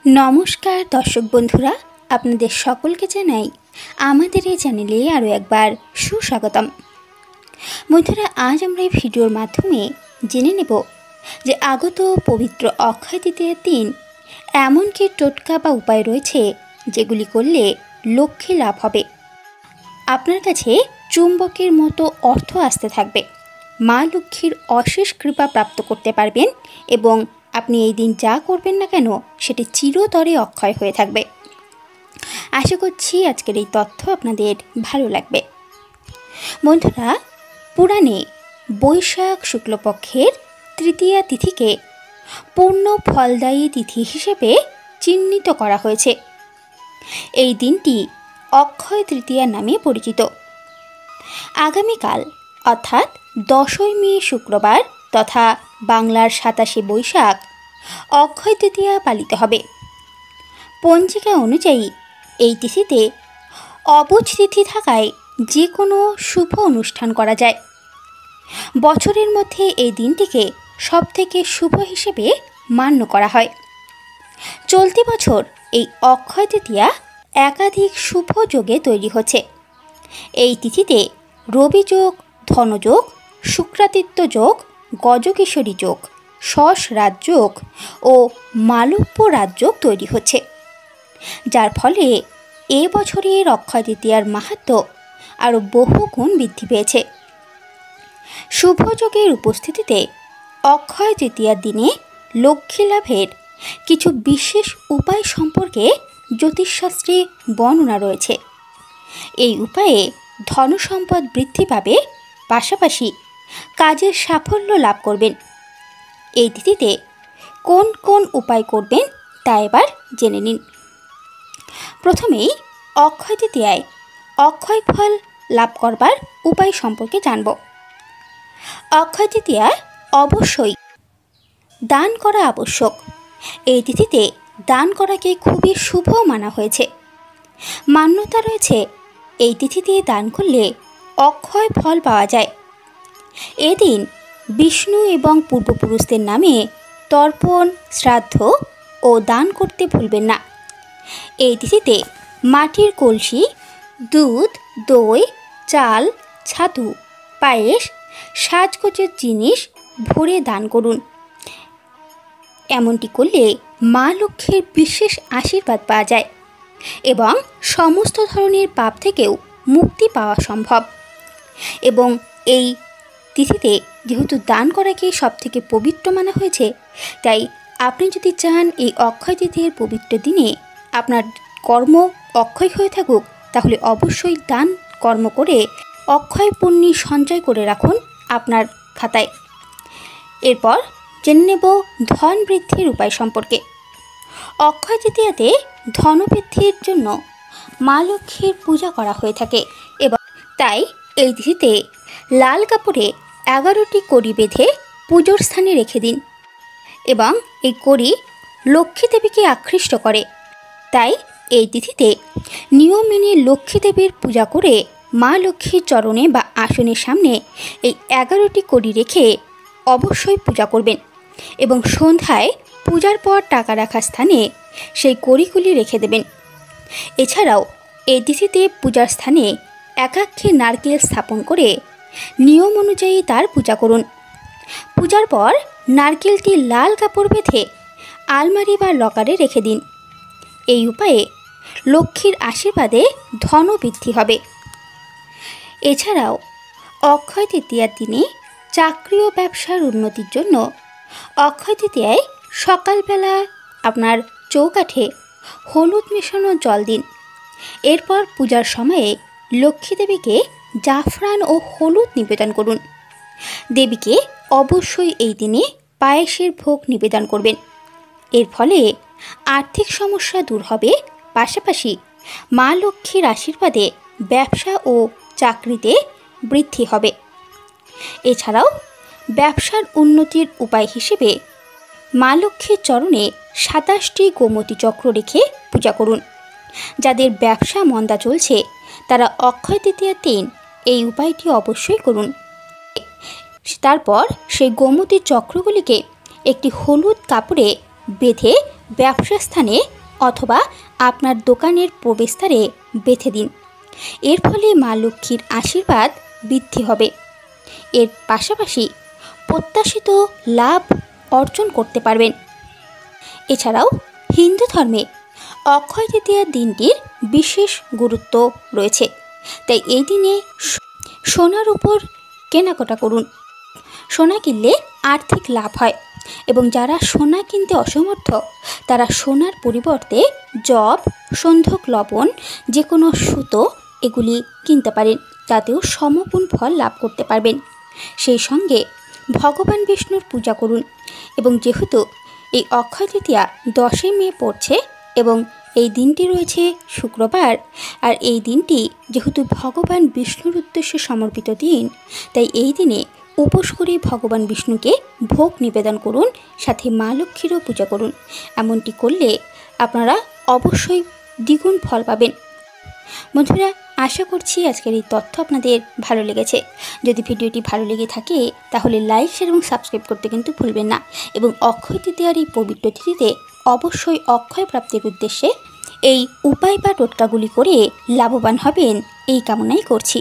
नमस्कार दर्शक बंधुरा आपनादेर सकलके जानाई आमादेर एई चैनेले आरो एकबार सुस्वागतम। बंधुरा आज आमरा एई भिडियोर माध्यमे जेने नेब जे आगत पवित्र अक्षय तृतीयार दिन एमन कि टोटका बा उपाय रयेछे जेगुली करले लक्ष्मी लाभ होबे, आपनार काछे चुम्बकेर मतो अर्थ आसते थाकबे, मा लक्ष्मीर अशेष कृपा प्राप्त करते पारबेन एबं আপনি এই দিন যা করবেন না কেন সেটি চিরতরে অক্ষয় হয়ে থাকবে। আশা করছি আজকের এই তথ্য আপনাদের ভালো লাগবে। বন্ধুরা, পুরাণে বৈশাখ শুক্লপক্ষের তৃতীয়া তিথিকে পূর্ণ ফলদায়ী তিথি হিসেবে চিহ্নিত করা হয়েছে। এই দিনটি অক্ষয় তৃতীয়া নামে পরিচিত। আগামীকাল অর্থাৎ 10ই মে শুক্রবার तथा बांगलार 27 बैशाख अक्षय तृतीया पालित हबे। पंजिका अनुयायी এই তিথিতে অবুঝ তিথি থাকায় যে কোনো শুভ অনুষ্ঠান করা যায়। বছরের মধ্যে এই দিনটিকে সবথেকে শুভ হিসেবে মান্য করা হয়। চলতি বছর এই অক্ষয় তৃতীয়া একাধিক শুভ যোগে তৈরি হচ্ছে। এই তিথিতে রবি যোগ, ধনযোগ, শুক্রাদিত্য যোগ, গজকেশরী যোগ, শশ রাজযোগ ও মালব্য রাজযোগ তৈরি হচ্ছে, যার ফলে এ বছরের অক্ষয় তৃতীয়ার মাহাত্ম্য আরও বহুগুণ বৃদ্ধি পেয়েছে। শুভ যোগের উপস্থিতিতে অক্ষয় তৃতীয়ার দিনে লক্ষ্মী লাভের কিছু বিশেষ উপায় সম্পর্কে জ্যোতিষশাস্ত্রে বর্ণনা রয়েছে। এই উপায়ে ধনসম্পদ বৃদ্ধি পাবে, পাশাপাশি কাজের সাফল্য লাভ করবেন। এই তিথিতে কোন কোন উপায় করবেন তা এবার জেনে নিন। প্রথমেই অক্ষয় তৃতীয়ায় অক্ষয় ফল লাভ করবার উপায় সম্পর্কে জানব। অক্ষয় তৃতীয়ায় অবশ্যই দান করা আবশ্যক। এই তিথিতে দান করাকে খুবই শুভ মানা হয়েছে। মান্যতা রয়েছে এই তিথিতে দান করলে অক্ষয় ফল পাওয়া যায়। এদিন বিষ্ণু এবং পূর্বপুরুষদের নামে তর্পণ, শ্রাদ্ধ ও দান করতে ভুলবেন না। এই তিথিতে মাটির কলসি, দুধ, দই, চাল, ছাতু, পায়েস, সাজগোজের জিনিস ভরে দান করুন। এমনটি করলে মা লক্ষ্মীর বিশেষ আশীর্বাদ পাওয়া যায় এবং সমস্ত ধরনের পাপ থেকেও মুক্তি পাওয়া সম্ভব। এবং এই তিথিতে যেহেতু দান করাকে সবথেকে পবিত্র মানা হয়েছে, তাই আপনি যদি চান এই অক্ষয় তৃতীয়ার পবিত্র দিনে আপনার কর্ম অক্ষয় হয়ে থাকুক, তাহলে অবশ্যই দান কর্ম করে অক্ষয় পুণ্যি সঞ্চয় করে রাখুন আপনার খাতায়। এরপর জেনে নেব ধন বৃদ্ধির উপায় সম্পর্কে। অক্ষয় তৃতীয়াতে ধন বৃদ্ধির জন্য মা লক্ষ্মীর পূজা করা হয়ে থাকে এবং তাই এই তিথিতে লাল কাপড়ে 11টি কড়ি বেঁধে পুজোর স্থানে রেখে দিন এবং এই কড়ি লক্ষ্মী দেবীকে আকৃষ্ট করে। তাই এই তিথিতে নিয়ম মেনে লক্ষ্মী দেবীর পূজা করে মা লক্ষ্মীর চরণে বা আসনের সামনে এই 11টি কড়ি রেখে অবশ্যই পূজা করবেন এবং সন্ধ্যায় পূজার পর টাকা রাখার স্থানে সেই কড়িগুলি রেখে দেবেন। এছাড়াও এই তিথিতে পূজার স্থানে একাক্ষী নারকেল স্থাপন করে নিয়ম অনুযায়ী তার পূজা করুন। পূজার পর নারকেলটি লাল কাপড় বেঁধে আলমারি বা লকারে রেখে দিন। এই উপায়ে লক্ষ্মীর আশীর্বাদে ধন বৃদ্ধি হবে। এছাড়াও অক্ষয় তৃতীয়ার দিনে চাকরি ও ব্যবসার উন্নতির জন্য অক্ষয় তৃতীয়ায় সকালবেলা আপনার চৌকাঠে হলুদ মেশানো জল দিন। এরপর পূজার সময়ে লক্ষ্মী দেবীকে জাফরান ও হলুদ নিবেদন করুন। দেবীকে অবশ্যই এই দিনে পায়েসের ভোগ নিবেদন করবেন। এর ফলে আর্থিক সমস্যা দূর হবে, পাশাপাশি মা লক্ষ্মীর আশীর্বাদে ব্যবসা ও চাকরিতে বৃদ্ধি হবে। এছাড়াও ব্যবসার উন্নতির উপায় হিসেবে মা লক্ষ্মীর চরণে 27টি গোমতী চক্র রেখে পূজা করুন। যাদের ব্যবসা মন্দা চলছে তারা অক্ষয় তৃতীয়ার দিন এই উপায়টি অবশ্যই করুন। তারপর সেই গোমতী চক্রগুলিকে একটি হলুদ কাপড়ে বেঁধে ব্যবসা স্থানে অথবা আপনার দোকানের প্রবেশদ্বারে বেঁধে দিন। এর ফলে মা লক্ষ্মীর আশীর্বাদ বৃদ্ধি হবে। এর পাশাপাশি প্রত্যাশিত লাভ অর্জন করতে পারবেন। এছাড়াও হিন্দু ধর্মে অক্ষয় তৃতীয়ার দিনটির বিশেষ গুরুত্ব রয়েছে, তাই এই দিনে সোনার উপর কেনাকাটা করুন। সোনা কিনলে আর্থিক লাভ হয় এবং যারা সোনা কিনতে অসমর্থ তারা সোনার পরিবর্তে যব, সন্ধক লবণ, যে কোনো সুতো এগুলি কিনতে পারেন, তাতেও সমগুণ ফল লাভ করতে পারবেন। সেই সঙ্গে ভগবান বিষ্ণুর পূজা করুন এবং যেহেতু এই অক্ষয় তৃতীয়া 10ই মে পড়ছে এবং এই দিনটি রয়েছে শুক্রবার, আর এই দিনটি যেহেতু ভগবান বিষ্ণুর উদ্দেশ্যে সমর্পিত দিন, তাই এই দিনে উপোস করে ভগবান বিষ্ণুকে ভোগ নিবেদন করুন, সাথে মা লক্ষ্মীরও পূজা করুন। এমনটি করলে আপনারা অবশ্যই দ্বিগুণ ফল পাবেন। বন্ধুরা, আশা করছি আজকের এই তথ্য আপনাদের ভালো লেগেছে। যদি ভিডিওটি ভালো লেগে থাকে তাহলে লাইক, শেয়ার এবং সাবস্ক্রাইব করতে কিন্তু ভুলবেন না এবং অক্ষয় তৃতীয়ার এই পবিত্র তিথিতে অবশ্যই অক্ষয় প্রাপ্তির উদ্দেশ্যে এই উপায় বা টোটকাগুলি করে লাভবান হবেন এই কামনাই করছি।